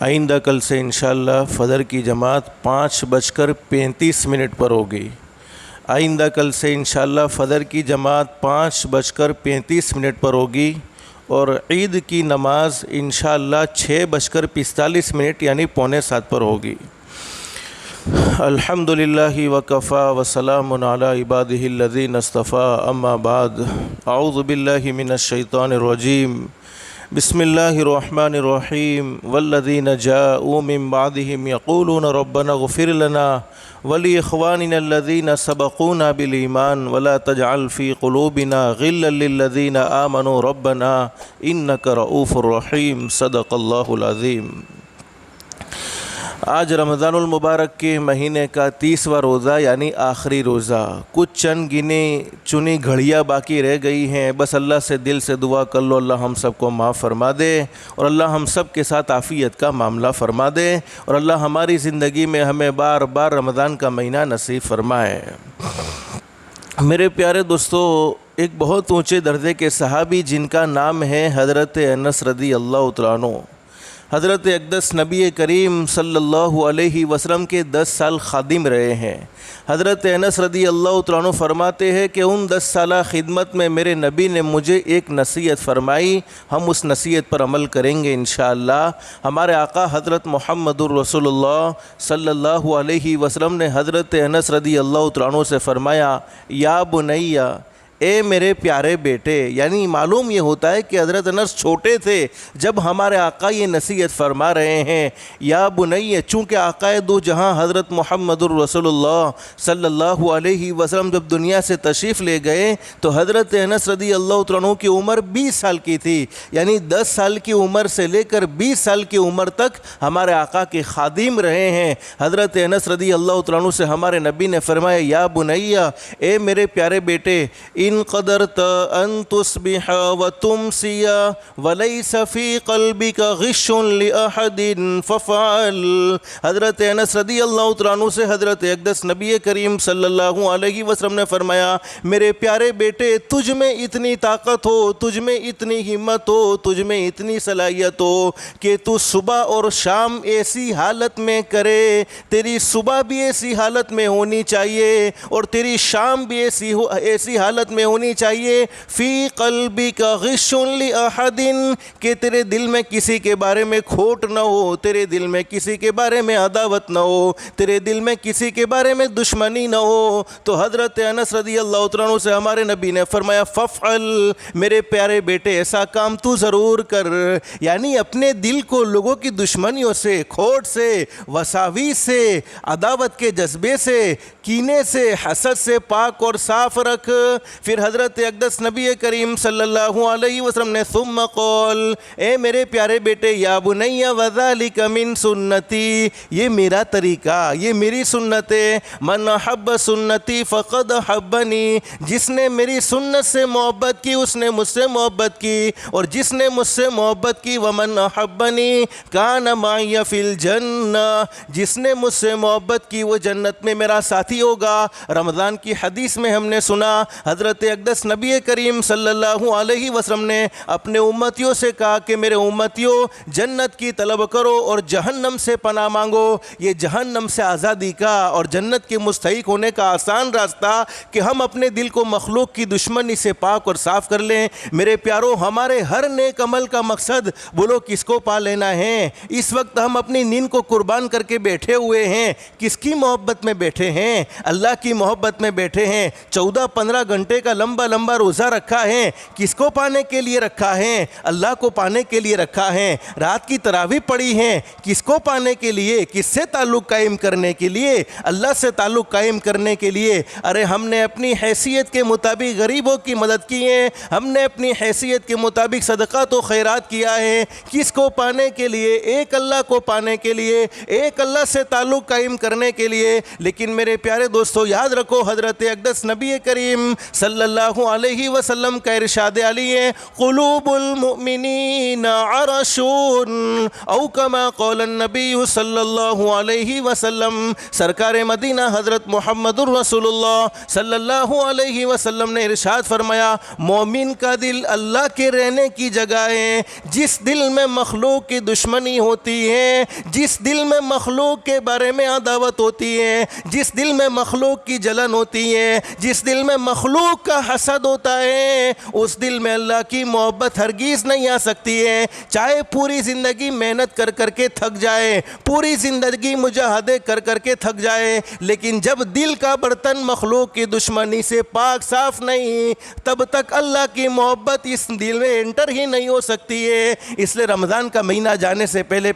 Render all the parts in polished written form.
آئندہ کل سے انشاءاللہ فجر کی جماعت 5:35 پر ہوگی۔ آئندہ کل سے انشاءاللہ فجر کی جماعت 5:35 پر ہوگی اور عید کی نماز انشاءاللہ 6:45 یعنی 6:45 پر ہوگی۔ الحمدللہ وکفا وسلام علی عبادہ الذین اصطفیٰ، اما بعد، اعوذ باللہ من الشیطان الرجیم، بسم اللہ الرحمن الرحیم۔ والذین جاءوا من بعدهم یقولون ربنا اغفر لنا ولاخواننا الذین سبقونا بالایمان ولا تجعل فی قلوبنا غلا للذین آمنوا ربنا انک رؤوف رحیم۔ صدق اللہ العظیم۔ آج رمضان المبارک کے مہینے کا 30واں روزہ یعنی آخری روزہ۔ کچھ چند گنے چنی گھڑیاں باقی رہ گئی ہیں، بس اللہ سے دل سے دعا کر لو اللہ ہم سب کو معاف فرما دے اور اللہ ہم سب کے ساتھ عافیت کا معاملہ فرما دے اور اللہ ہماری زندگی میں ہمیں بار بار رمضان کا مہینہ نصیب فرمائے۔ میرے پیارے دوستو، ایک بہت اونچے درجے کے صحابی جن کا نام ہے حضرت انس رضی اللہ تعالیٰ عنہ، حضرت اقدس نبی کریم صلی اللہ علیہ وسلم کے 10 سال خادم رہے ہیں۔ حضرت انس رضی اللہ تعالیٰ عنہ فرماتے ہیں کہ ان 10 سالہ خدمت میں میرے نبی نے مجھے ایک نصیحت فرمائی، ہم اس نصیحت پر عمل کریں گے انشاءاللہ۔ ہمارے آقا حضرت محمد الرسول اللہ صلی اللہ علیہ وسلم نے حضرت انس رضی اللہ تعالیٰ عنہ سے فرمایا، یا بنیہ، اے میرے پیارے بیٹے۔ یعنی معلوم یہ ہوتا ہے کہ حضرت انس چھوٹے تھے جب ہمارے آقا یہ نصیحت فرما رہے ہیں، یا بنی، چونکہ آقا دو جہاں حضرت محمد الرسول اللہ صلی اللہ علیہ وسلم جب دنیا سے تشریف لے گئے تو حضرت انس رضی اللہ عنہ کی عمر 20 سال کی تھی، یعنی 10 سال کی عمر سے لے کر 20 سال کی عمر تک ہمارے آقا کے خادم رہے ہیں۔ حضرت انس رضی اللہ عنہ سے ہمارے نبی نے فرمایا، یا بنی، اے میرے پیارے بیٹے، ان قدرت ان تصبح وتمسی ولیس فی قلبک غش لأحد ففعل۔ حضرت انس رضی اللہ عنہ سے حضرت اقدس نبی کریم صلی اللہ علیہ وسلم نے فرمایا، میرے پیارے بیٹے، تجھ میں اتنی طاقت ہو، تجھ میں اتنی ہمت ہو، تجھ میں اتنی صلاحیت ہو کہ تو صبح اور شام ایسی حالت میں کرے، تیری صبح بھی ایسی حالت میں ہونی چاہیے اور تیری شام بھی ایسی حالت میں ہونی چاہیے، فی قلبی کا غش لأحد، کہ تیرے دل میں کسی کے بارے میں کھوٹ نہ ہو، تیرے دل میں کسی کے بارے میں عداوت نہ ہو، تیرے دل میں کسی کے بارے میں دشمنی نہ ہو۔ تو حضرت انس رضی اللہ عنہ سے ہمارے نبی نے فرمایا، ففعل، میرے پیارے بیٹے ایسا کام تو ضرور کر۔ یعنی اپنے دل کو لوگوں کی دشمنیوں سے، کھوٹ سے، وساویس سے، عداوت کے جذبے سے، کینے سے، حسد سے پاک اور صاف رکھ۔ پھر حضرت اقدس نبی کریم صلی اللہ علیہ وسلم نے ثم قال، اے میرے پیارے بیٹے، یا بنی وذالک من سنتی، یہ میرا طریقہ، یہ میری سنت ہے، من احب سنتی فقد احبنی، جس نے میری سنت سے محبت کی اس نے مجھ سے محبت کی اور جس نے مجھ سے محبت کی، ومن احبنی کان معی فی الجنہ، جس نے مجھ سے محبت کی وہ جنت میں میرا ساتھی ہوگا۔ رمضان کی حدیث میں ہم نے سنا حضرت اقدس نبی کریم صلی اللہ علیہ وسلم نے اپنے امتیوں سے کہا کہ میرے امتیوں، جنت کی طلب کرو اور جہنم سے پناہ مانگو۔ یہ جہنم سے آزادی کا اور جنت کے مستحق ہونے کا آسان راستہ کہ ہم اپنے دل کو مخلوق کی دشمنی سے پاک اور صاف کر لیں۔ میرے پیارو، ہمارے ہر نیک عمل کا مقصد بولو کس کو پا لینا ہے؟ اس وقت ہم اپنی نیند کو قربان کر کے بیٹھے ہوئے ہیں، کس کی محبت میں بیٹھے ہیں؟ اللہ کی محبت میں بیٹھے ہیں۔ 14-15 گھنٹے کا لمبا روزہ رکھا ہے، کس کو پانے کے لیے رکھا ہے؟ اللہ کو پانے کے لیے رکھا ہے۔ رات کی تراویح پڑھی ہے، کس کو پانے کے لیے؟ کس سے تعلق قائم کرنے کے لیے؟ اللہ سے تعلق قائم کرنے کے لیے۔ ارے ہم نے اپنی حیثیت کے مطابق غریبوں کی مدد کی ہے، ہم نے اپنی حیثیت کے مطابق صدقات و خیرات کیا ہے، کس کو پانے کے لیے؟ ایک اللہ کو پانے کے لیے، ایک اللہ سے تعلق قائم کرنے کے لیے۔ لیکن میرے پیارے دوستو، یاد رکھو حضرت اقدس نبی کریم صلی صلی اللہ علیہ وسلم کا ارشاد علی ہے قلوب المؤمنین عرش او کما قال النبی صلی اللہ علیہ وسلم. سرکار مدینہ حضرت محمد الرسول اللہ صلی اللہ علیہ وسلم نے ارشاد فرمایا مومن کا دل اللہ کے رہنے کی جگہ ہے. جس دل میں مخلوق کی دشمنی ہوتی ہے، جس دل میں مخلوق کے بارے میں عداوت ہوتی ہے، جس دل میں مخلوق کی جلن ہوتی ہے، جس دل میں مخلوق کا حسد ہوتا ہے، اس دل میں اللہ کی محبت ہرگز نہیں آ سکتی ہے. چاہے پوری زندگی محنت کر کر کے تھک جائے، پوری زندگی مجاہدے کر کر کے تھک جائے، لیکن جب دل کا برتن مخلوق کی دشمنی سے پاک صاف نہیں، تب تک اللہ کی محبت اس دل میں انٹر ہی نہیں ہو سکتی ہے. اس لیے رمضان کا مہینہ جانے سے پہلے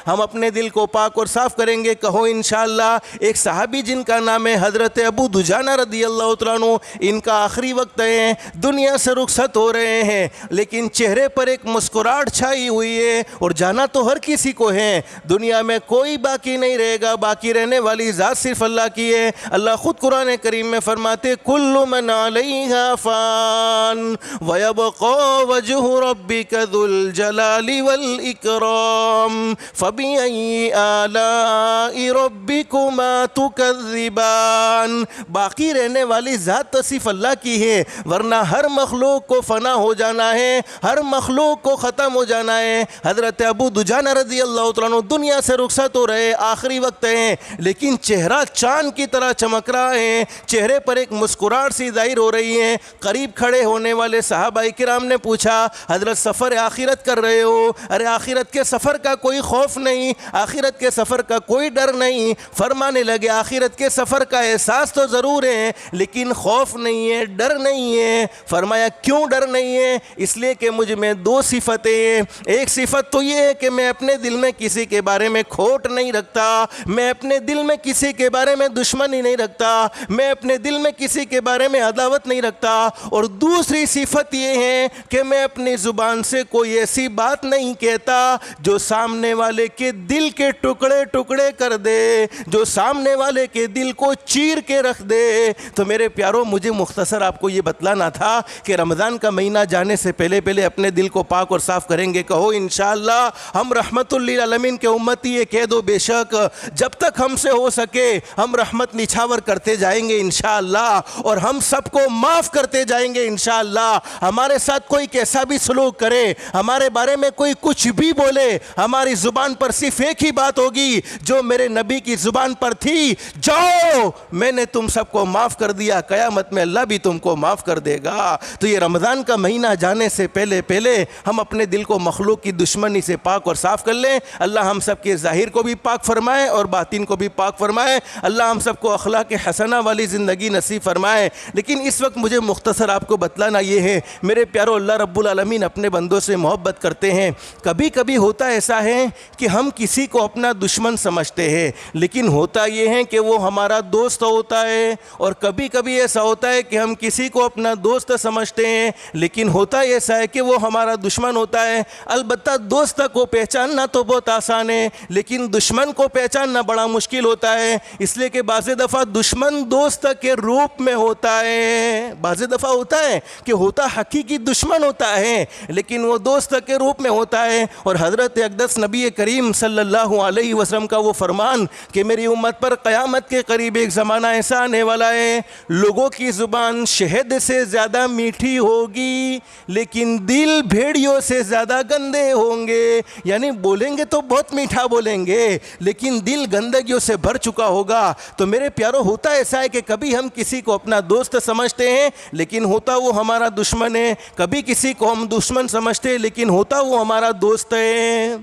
ہم اپنے دل کو پاک اور صاف کریں گے. کہو انشاءاللہ. ایک صحابی جن کا نام ہے حضرت ابو دجانہ رضی اللہ تعالیٰ عنہ، ان کا آخری وقت ہے، دنیا سے رخصت ہو رہے ہیں، لیکن چہرے پر ایک مسکراہٹ چھائی ہوئی ہے. اور جانا تو ہر کسی کو ہے، دنیا میں کوئی باقی نہیں رہے گا، باقی رہنے والی ذات صرف اللہ کی ہے. اللہ خود قرآن کریم میں فرماتے کل من علیہا فان ویبقى وجہ ربک ذو الجلال والاکرام فبأي آلاء ربکما تکذبان. باقی رہنے والی ذات تو صرف اللہ کی ہے، ورنہ ہر مخلوق کو فنا ہو جانا ہے، ہر مخلوق کو ختم ہو جانا ہے. حضرت ابو دجانہ رضی اللہ تعالیٰ عنہ دنیا سے رخصت ہو رہے، آخری وقت ہیں، لیکن چہرہ چاند کی طرح چمک رہا ہے، چہرے پر ایک مسکراہٹ سی ظاہر ہو رہی ہے. قریب کھڑے ہونے والے صحابہ کرام نے پوچھا حضرت سفر آخرت کر رہے ہو؟ ارے آخرت کے سفر کا کوئی خوف نہیں، آخرت کے سفر کا کوئی ڈر نہیں. فرمانے لگے آخرت کے سفر کا احساس تو ضرور ہے، لیکن خوف نہیں ہے، ڈر نہیں ہے. فرمایا کیوں ڈر نہیں ہے؟ اس لیے کہ مجھ میں دو صفتیں ہیں. ایک صفت تو یہ ہے کہ میں اپنے دل میں کسی کے بارے میں کھوٹ نہیں رکھتا، میں اپنے دل میں کسی کے بارے میں دشمنی نہیں رکھتا، میں اپنے دل میں کسی کے بارے میں عداوت نہیں رکھتا. اور دوسری صفت یہ ہے کہ میں اپنی زبان سے کوئی ایسی بات نہیں کہتا جو سامنے والے کے دل کے ٹکڑے ٹکڑے کر دے، جو سامنے والے کے دل کو چیر کے رکھ دے. تو میرے پیاروں، مجھے مختصر آپ کو یہ بتلانا تھا کہ رمضان کا مہینہ جانے سے پہلے اپنے دل کو پاک اور صاف کریں گے. کہو انشاءاللہ. ہم رحمت للعالمین کے امتی یہ کہہ دو بے شک جب تک ہم سے ہو سکے ہم رحمت نچھاور کرتے جائیں گے انشاءاللہ، اور ہم سب کو معاف کرتے جائیں گے انشاءاللہ. ہمارے ساتھ کوئی کیسا بھی سلوک کرے، ہمارے بارے میں کوئی کچھ بھی بولے، ہماری زبان پر صرف ایک ہی بات ہوگی جو میرے نبی کی زبان پر تھی، جاؤ میں نے تم سب کو معاف کر دیا، قیامت میں اللہ بھی تم کو معاف کر دے گا. تو یہ رمضان کا مہینہ جانے سے پہلے ہم اپنے دل کو مخلوق کی دشمنی سے پاک اور صاف کر لیں. اللہ ہم سب کے ظاہر کو بھی پاک فرمائے اور باطن کو بھی پاک فرمائے. اللہ ہم سب کو اخلاق حسنہ والی زندگی نصیب فرمائے. لیکن اس وقت مجھے مختصر آپ کو بتلانا یہ ہے میرے پیارو، اللہ رب العالمین اپنے بندوں سے محبت کرتے ہیں. کبھی کبھی ہوتا ایسا ہے کہ ہم کسی کو اپنا دشمن سمجھتے ہیں، لیکن ہوتا یہ ہے کہ وہ ہمارا دوست ہوتا ہے. اور کبھی کبھی ایسا ہوتا ہے کہ ہم کسی کو اپنا دوست سمجھتے ہیں، لیکن ہوتا ایسا ہے کہ وہ ہمارا دشمن ہوتا ہے. البتہ دوست کو پہچاننا تو بہت آسان ہے، لیکن دشمن کو پہچاننا بڑا مشکل ہوتا ہے. اس لیے کہ بعض دفعہ دشمن دوست کے روپ میں ہوتا ہے، بعض دفعہ ہوتا ہے کہ ہوتا حقیقی دشمن ہوتا ہے لیکن وہ دوست کے روپ میں ہوتا ہے. اور حضرت اقدس نبی کریم صلی اللہ علیہ وسلم کا وہ فرمان کہ میری امت پر قیامت کے قریب ایک زمانہ ایسا آنے والا ہے، لوگوں کی زبان شہد سے زیادہ میٹھی ہوگی لیکن دل بھیڑیوں سے زیادہ گندے ہوں گے. یعنی بولیں گے تو بہت میٹھا بولیں گے لیکن دل گندگیوں سے بھر چکا ہوگا. تو میرے پیارو، ہوتا ایسا ہے کہ کبھی ہم کسی کو اپنا دوست سمجھتے ہیں لیکن ہوتا وہ ہمارا دشمن ہے، کبھی کسی کو ہم دشمن سمجھتے ہیں لیکن ہوتا وہ ہمارا دوست ہے.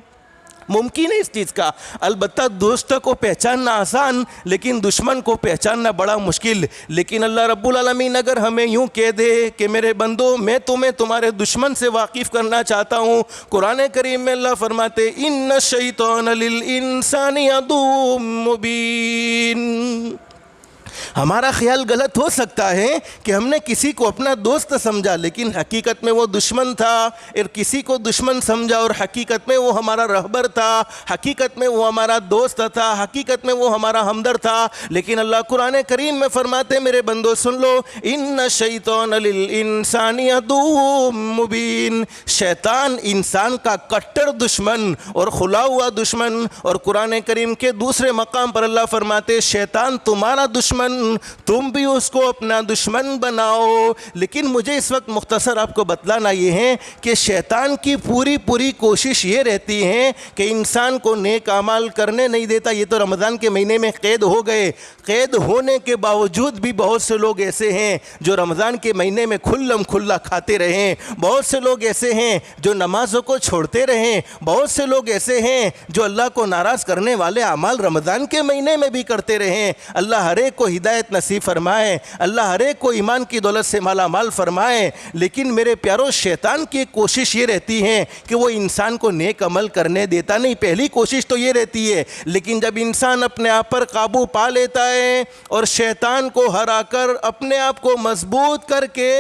ممکن ہے اس چیز کا. البتہ دوست کو پہچاننا آسان لیکن دشمن کو پہچاننا بڑا مشکل. لیکن اللہ رب العالمین اگر ہمیں یوں کہہ دے کہ میرے بندو میں تمہیں تمہارے دشمن سے واقف کرنا چاہتا ہوں، قرآن کریم میں اللہ فرماتے ان الشیطان للانسان عدو مبین. ہمارا خیال غلط ہو سکتا ہے کہ ہم نے کسی کو اپنا دوست سمجھا لیکن حقیقت میں وہ دشمن تھا، اور کسی کو دشمن سمجھا اور حقیقت میں وہ ہمارا رہبر تھا، حقیقت میں وہ ہمارا دوست تھا، حقیقت میں وہ ہمارا ہمدرد تھا۔ لیکن اللہ قرآن کریم میں فرماتے میرے بندو سن لو، ان الشیطان للانسان عدو مبین، شیطان انسان کا کٹر دشمن اور کھلا ہوا دشمن۔ اور قرآن کریم کے دوسرے مقام پر اللہ فرماتے شیطان تمہارا دشمن، تم بھی اس کو اپنا دشمن بناؤ۔ لیکن مجھے اس وقت مختصر آپ کو بتلانا یہ ہے کہ شیطان کی پوری کوشش یہ رہتی ہے کہ انسان کو نیک اعمال کرنے نہیں دیتا۔ یہ تو رمضان کے مہینے میں قید ہو گئے، قید ہونے کے باوجود بھی بہت سے لوگ ایسے ہیں جو رمضان کے مہینے میں کھلم کھلا کھاتے رہیں، بہت سے لوگ ایسے ہیں جو نمازوں کو چھوڑتے رہیں، بہت سے لوگ ایسے ہیں جو اللہ کو ناراض کرنے والے اعمال رمضان کے مہینے میں بھی کرتے رہیں۔ اللہ ہر ایک کو ہدایت نصیب فرمائے، اللہ ہر ایک کو ایمان کی دولت سے مالا مال فرمائے۔ لیکن میرے پیارو شیطان کی کوشش یہ رہتی ہے کہ وہ انسان کو نیک عمل کرنے دیتا نہیں، پہلی کوشش تو یہ رہتی ہے۔ لیکن جب انسان اپنے آپ پر قابو پا لیتا ہے اور شیطان کو ہرا کر اپنے آپ کو مضبوط کر کے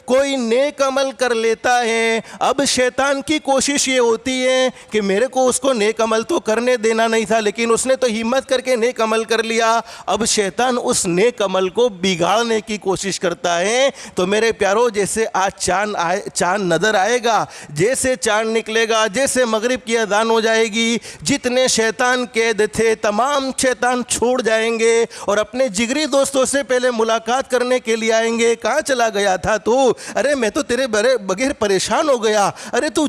کوئی نیک عمل کر لیتا ہے، اب شیطان کی کوشش یہ ہوتی ہے کہ میرے کو اس کو نیک عمل تو کرنے دینا نہیں تھا، لیکن اس نے تو ہمت کر کے نیک عمل کر لیا۔ اب شیطان اس نیک عمل کو بگاڑنے کی کوشش کرتا ہے۔ تو میرے پیارو جیسے آج چاند نظر آئے گا، جیسے چاند نکلے گا، جیسے مغرب کی اذان ہو جائے گی، جتنے شیطان قید تھے تمام شیطان چھوڑ جائیں گے اور اپنے جگری دوستوں سے پہلے ملاقات کرنے کے لیے آئیں گے۔ کہاں چلا گیا تھا تو؟ ارے میں تو تیرے بغیر پریشان ہو گیا، ارے تو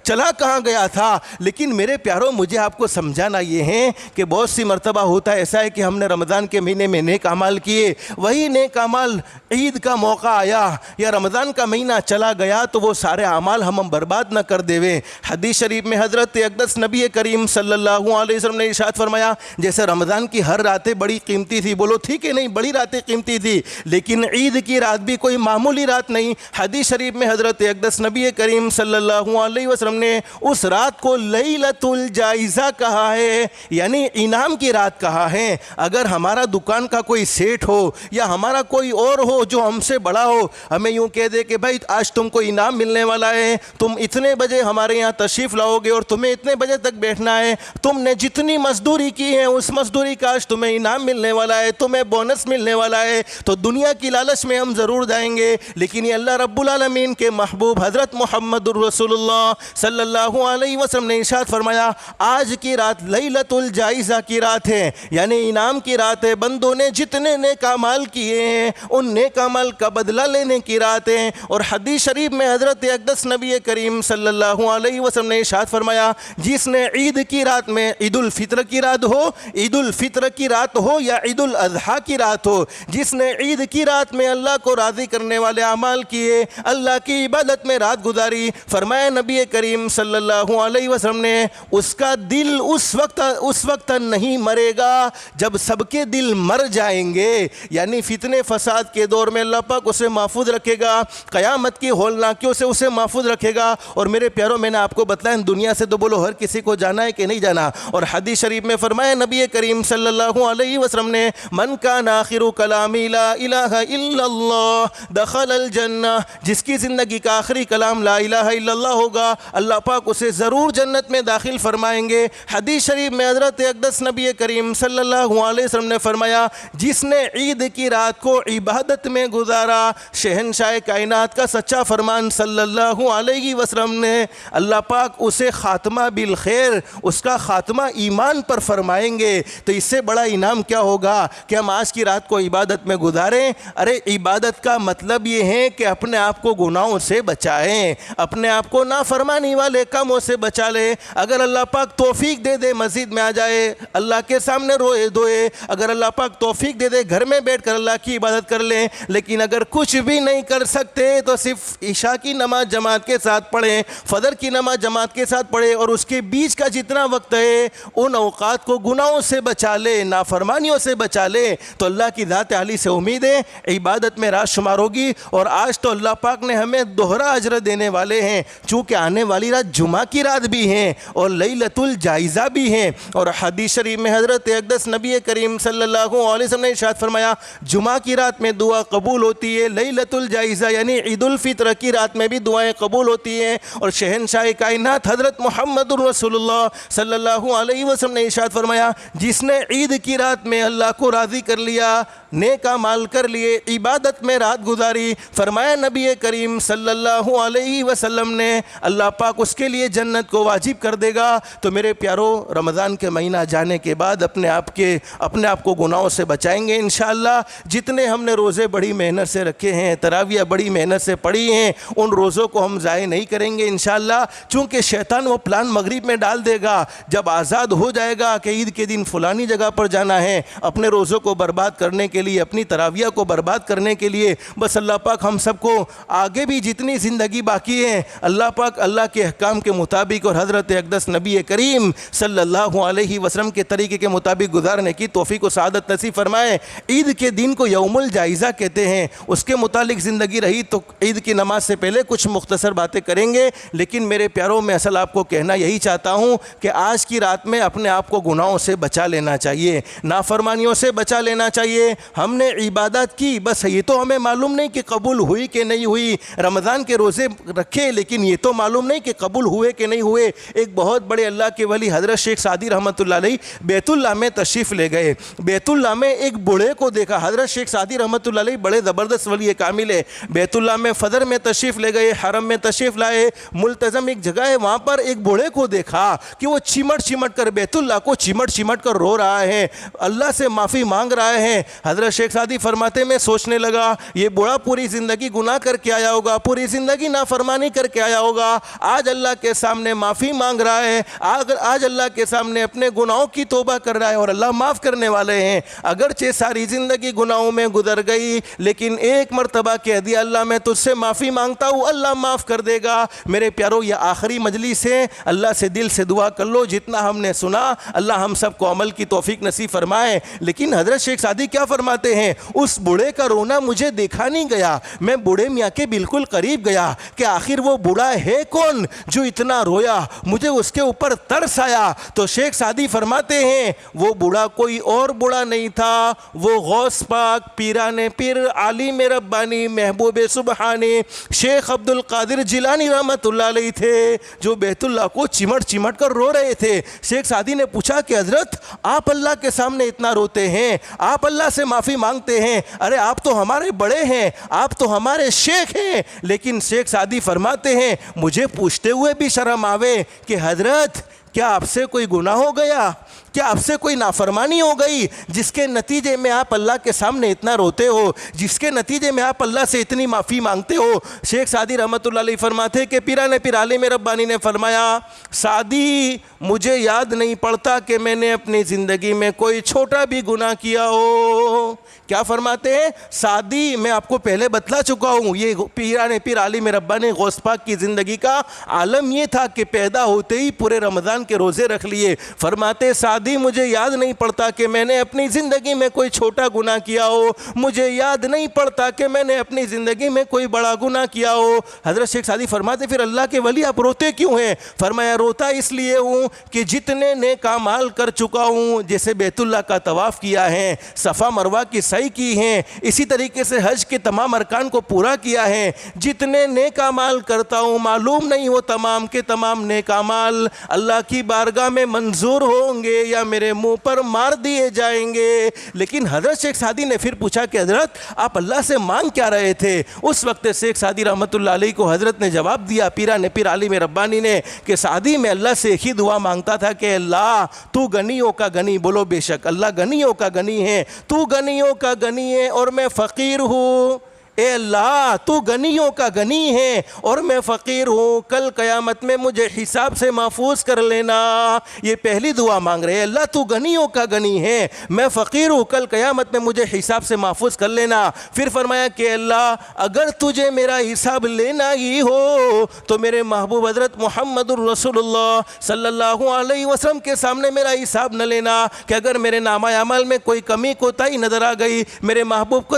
چلا کہاں گیا تھا؟ لیکن میرے پیارو مجھے آپ کو سمجھانا یہ ہے کہ بہت سی مرتبہ ہوتا ہے ایسا ہے کہ ہم نے رمضان کے مہینے میں نیک اعمال کیے، وہی نیک اعمال عید کا موقع آیا یا رمضان کا مہینہ چلا گیا تو وہ سارے اعمال ہم برباد نہ کر دیویں۔ حدیث شریف میں حضرت اقدس نبی کریم صلی اللہ علیہ وسلم نے ارشاد فرمایا جیسے رمضان کی ہر راتیں بڑی قیمتی تھی، بولو ٹھیک ہے نہیں، بڑی راتیں قیمتی تھی، لیکن عید کی رات بھی کوئی معمولی رات نہیں۔ حدیث شریف میں حضرت اقدس نبی کریم صلی اللہ علیہ وسلم نے اس رات کو لیلۃ الجائزہ کہا ہے، یعنی انعام کی رات کہا ہے۔ اگر ہمارا دکان کا کوئی سیٹ ہو یا ہمارا کوئی اور ہو جو ہم سے بڑا ہو، ہمیں یوں کہہ دے کہ بھائی آج تم کو انعام ملنے والا ہے، تم اتنے بجے ہمارے یہاں تشریف لاؤ گے اور تمہیں اتنے بجے تک بیٹھنا ہے، تم نے جتنی مزدوری کی ہے اس مزدوری کا آج تمہیں انعام ملنے والا ہے، تمہیں بونس ملنے والا ہے، تو دنیا کی لالچ میں ہم ضرور جائیں گے۔ لیکن یہ اللہ رب العالمین کے محبوب حضرت محمد الرسول اللہ صلی اللہ علیہ وسلم نے ارشاد فرمایا آج کی رات لیلۃ الجائزہ کی رات ہے، یعنی انعام کی رات ہے، بندوں نے جتنے نیک اعمال کیے ہیں ان نیک اعمال کا بدلہ لینے کی رات ہے۔ اور حدیث شریف میں حضرت اقدس نبی کریم صلی اللہ علیہ وسلم نے ارشاد فرمایا جس نے عید کی رات میں، عید الفطر کی رات ہو، عید الفطر کی رات ہو یا عید الاضحیٰ کی رات ہو، جس نے عید کی رات میں اللہ کو راضی کرنے والے اعمال کیے، اللہ کی عبادت میں رات گزاری، فرمایا نبی کریم صلی اللہ علیہ وسلم نے اس کا دل اس وقت نہیں مرے گا جب سب کے دل مر جائیں گے، یعنی فتنے فساد کے دور میں اللہ پاک اسے محفوظ رکھے گا، قیامت کی ہولناکیوں سے اسے محفوظ رکھے گا۔ اور میرے پیاروں میں نے آپ کو بتلایا دنیا سے تو بولو ہر کسی کو جانا ہے کہ نہیں جانا، اور حدیث شریف میں فرمایا نبی کریم صلی اللہ علیہ وسلم نے من کان آخر کلامی لا الہ الا اللہ دخل الجنہ، جس کی زندگی کا آخری کلام لا الہ الا اللہ ہوگا اللہ پاک اسے ضرور جنت میں داخل فرمائیں گے۔ حدیث شریف میں حضرت اقدس نبی کریم صلی اللہ علیہ وسلم نے فرمایا جس نے عید کی رات کو عبادت میں گزارا، شہنشاہ کائنات کا سچا فرمان صلی اللہ علیہ وسلم نے اللہ پاک اسے خاتمہ بالخیر، اس کا خاتمہ ایمان پر فرمائیں گے۔ تو اس سے بڑا انعام کیا ہوگا کہ ہم آج کی رات کو عبادت میں گزاریں۔ ارے عبادت کا مطلب یہ ہے کہ اپنے آپ کو گناہوں سے بچائیں، اپنے آپ کو نافرمانی والے کاموں سے بچا لیں۔ اگر اللہ پاک توفیق دے دے مسجد میں آ جائے، اللہ کے سامنے روئے دھوئے، اگر اللہ پاک توفیق دے دے گھر میں بیٹھ کر اللہ کی عبادت کر لیں، لیکن اگر کچھ بھی نہیں کر سکتے تو صرف عشاء کی نماز جماعت کے ساتھ پڑھیں، فجر کی نماز جماعت کے ساتھ پڑھیں، اور اس کے بیچ کا جتنا وقت ہے ان اوقات کو گناہوں سے بچا لے، نافرمانیوں سے بچا لے، تو اللہ کی ذات عالی سے امید ہے عبادت میں رات شمار ہوگی۔ اور آج تو اللہ پاک نے ہمیں دوہرا اجر دینے والے ہیں، چونکہ آنے والی رات جمعہ کی رات بھی ہیں اور لیلۃ الجائزہ بھی ہیں۔ اور حدیث شریف میں حضرت اقدس نبی کریم صلی اللہ علیہ وسلم نے ارشاد فرمایا جمعہ کی رات میں دعا قبول ہوتی ہے، لیلۃ الجائزہ یعنی عید الفطر کی رات میں بھی دعائیں قبول ہوتی ہیں۔ اور شہنشاہ کائنات حضرت محمد رسول اللہ صلی اللہ علیہ وسلم نے ارشاد فرمایا جس نے عید کی رات میں اللہ کو راضی کر لیا، نیک اعمال کر لیے، عبادت میں رات گزاری، فرمایا نبی کریم صلی اللہ علیہ وسلم نے اللہ پاک اس کے لیے جنت کو واجب کر دے گا۔ تو میرے پیارو، رمضان کے مہینہ جانے کے بعد اپنے آپ کو گناہوں سے بچائیں گے انشاءاللہ۔ جتنے ہم نے روزے بڑی محنت سے رکھے ہیں، تراویح بڑی محنت سے پڑھی ہیں، ان روزوں کو ہم ضائع نہیں کریں گے انشاءاللہ، چونکہ شیطان وہ پلان مغرب میں ڈال دے گا جب آزاد ہو جائے گا کہ عید کے دن فلانی جگہ پر جانا ہے، اپنے روزوں کو برباد کرنے کے لیے، اپنی تراویح کو برباد کرنے کے لیے۔ بس اللہ پاک ہم سب کو آگے بھی جتنی زندگی باقی ہے اللہ پاک اللہ کے احکام کے مطابق اور حضرت اقدس نبی کریم صلی اللہ علیہ وسلم کے طریقے کے مطابق گزارنے کی توفیق و سعادت نصیب فرمائے۔ عید کے دن کو یوم الجائزہ کہتے ہیں، اس کے متعلق زندگی رہی تو عید کی نماز سے پہلے کچھ مختصر باتیں کریں گے، لیکن میرے پیاروں میں اصل آپ کو کہنا یہی چاہتا ہوں کہ آج کی رات میں اپنے آپ کو گناہوں سے بچا لینا چاہیے، نافرمانیوں سے بچا لینا چاہیے۔ ہم نے عبادت کی، بس یہ تو ہمیں معلوم نہیں کہ قبول ہوئی کہ نہیں ہوئی، رمضان کے روزے رکھے لیکن یہ تو معلوم نہیں کہ قبول ہوئے کہ نہیں ہوئے۔ ایک بہت بڑے اللہ کے ولی حضرت شیخ سعدی رحمۃ اللہ علیہ بیت اللہ میں تشریف لے گئے، بیت اللہ میں ایک بوڑھے کو دیکھا۔ حضرت شیخ سعدی رحمۃ اللہ علیہ بڑے زبردست ولی کامل ہے، بیت اللہ میں فجر میں تشریف لے گئے، حرم میں تشریف لائے، ملتزم ایک جگہ ہے وہاں پر ایک بوڑھے کو دیکھا کہ وہ چمٹ کر بیت اللہ کو چمٹ کر رو رہا ہے، اللہ سے معافی مانگ رہا ہے۔ حضرت شیخ سعدی فرماتے میں سوچنے لگا یہ بوڑھا پوری زندگی گناہ کر کے آیا ہوگا، پوری زندگی نافرمانی کر کے آیا ہوگا، آج اللہ کے سامنے معافی مانگ رہا ہے، آج اللہ کے سامنے اپنے گناہوں کی توبہ کر رہا ہے اور اللہ معاف کرنے والے ہیں۔ اگرچہ ساری زندگی گناہوں میں گزر گئی لیکن ایک مرتبہ کہہ دیا اللہ میں تجھ سے معافی مانگتا ہوں، اللہ معاف کر دے گا۔ میرے پیارو، یہ آخری مجلس ہے، اللہ سے دل سے دعا کر لو جتنا ہم نے سنا اللہ ہم سب کو عمل کی توفیق نصیب فرمائے۔ لیکن حضرت شیخ سعدی کیا فرماتے ہیں، اس بوڑھے کا رونا مجھے دیکھا نہیں گیا، میں بوڑھے میاں کے بالکل قریب گیا کہ آخر وہ بوڑھا ہے کون جو اتنا رویا، مجھے اس کے اوپر ترس آیا۔ تو شیخ سعدی فرماتے ہیں وہ بوڑھا کوئی اور بوڑھا نہیں تھا، وہ غوث پاک پیران پیر عالم ربانی محبوب سبحانی شیخ عبد القادر جیلانی رحمۃ اللہ علیہ تھے، جو بیت اللہ کو چمٹ کر رو رہے تھے۔ شیخ سعدی نے پوچھا کہ حضرت آپ اللہ کے سامنے اتنا روتے ہیں، آپ اللہ سے معافی مانگتے ہیں، ارے آپ تو ہمارے بڑے ہیں، آپ تو ہمارے شیخ ہیں۔ لیکن شیخ سعدی فرماتے ہیں مجھے پوچھتے ہوئے بھی شرم آوے کہ حضرت کیا آپ سے کوئی گناہ ہو گیا، کیا آپ سے کوئی نافرمانی ہو گئی جس کے نتیجے میں آپ اللہ کے سامنے اتنا روتے ہو، جس کے نتیجے میں آپ اللہ سے اتنی معافی مانگتے ہو؟ شیخ سعدی رحمۃ اللہ علیہ فرماتے کہ پیران پیر عالم ربانی نے فرمایا سعدی مجھے یاد نہیں پڑتا کہ میں نے اپنی زندگی میں کوئی چھوٹا بھی گناہ کیا ہو۔ کیا فرماتے ہیں سعدی، میں آپ کو پہلے بتلا چکا ہوں، یہ پیران پیر عالم ربانی غوث پاک کی زندگی کا عالم یہ تھا کہ پیدا ہوتے ہی پورے رمضان کے روزے رکھ لیے۔ فرماتے سعدی مجھے یاد نہیں پڑتا کہ میں نے اپنی زندگی میں کوئی چھوٹا گناہ کیا ہو، مجھے یاد نہیں پڑتا کہ میں نے اپنی زندگی میں کوئی بڑا گناہ کیا ہو۔ حضرت شیخ سعدی فرماتے پھر اللہ کے ولی آپ روتے کیوں ہیں؟ فرمایا روتا اس لیے ہوں کہ جتنے نیک اعمال کر چکا ہوں، جیسے بیت اللہ کا طواف کیا ہے، صفا مروہ کی سعی کی ہیں، اسی طریقے سے حج کے تمام ارکان کو پورا کیا ہے، جتنے نیک اعمال کرتا ہوں معلوم نہیں وہ تمام کے تمام نیک اعمال اللہ کی بارگاہ میں منظور ہوں گے یا میرے منہ پر مار دیے جائیں گے۔ لیکن حضرت شیخ سعدی نے پھر پوچھا کہ حضرت آپ اللہ سے مانگ کیا رہے تھے؟ اس وقت شیخ سعدی رحمۃ اللہ علیہ کو حضرت نے جواب دیا، پیران پیر عالم ربانی نے، کہ سعدی میں اللہ سے ایک ہی دعا مانگتا تھا کہ اللہ تو غنیوں کا غنی، بولو بے شک اللہ غنیوں کا غنی ہے، تو غنیوں کا غنی ہے اور میں فقیر ہوں۔ اے اللہ تو غنیوں کا غنی ہے اور میں فقیر ہوں، کل قیامت میں مجھے حساب سے محفوظ کر لینا۔ یہ پہلی دعا مانگ رہے ہیں، اللہ تو غنیوں کا غنی ہے، میں فقیر ہوں، کل قیامت میں مجھے حساب سے محفوظ کر لینا۔ پھر فرمایا کہ اللہ اگر تجھے میرا حساب لینا ہی ہو تو میرے محبوب حضرت محمد الرسول اللہ صلی اللہ علیہ وسلم کے سامنے میرا حساب نہ لینا، کہ اگر میرے نامہ اعمال میں کوئی کمی کوتاہی نظر آ گئی، میرے محبوب کو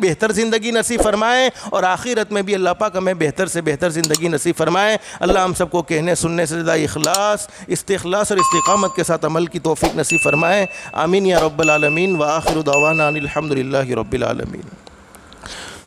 بہتر زندگی نصیب فرمائے اور آخرت میں بھی اللہ پاک ہمیں بہتر سے بہتر زندگی نصیب فرمائے۔ اللہ ہم سب کو کہنے سننے سے زیادہ استخلاص اور استقامت کے ساتھ عمل کی توفیق نصیب فرمائے۔ آمین یا رب العالمین۔ وآخر دعوانا ان الحمد للہ رب العالمین۔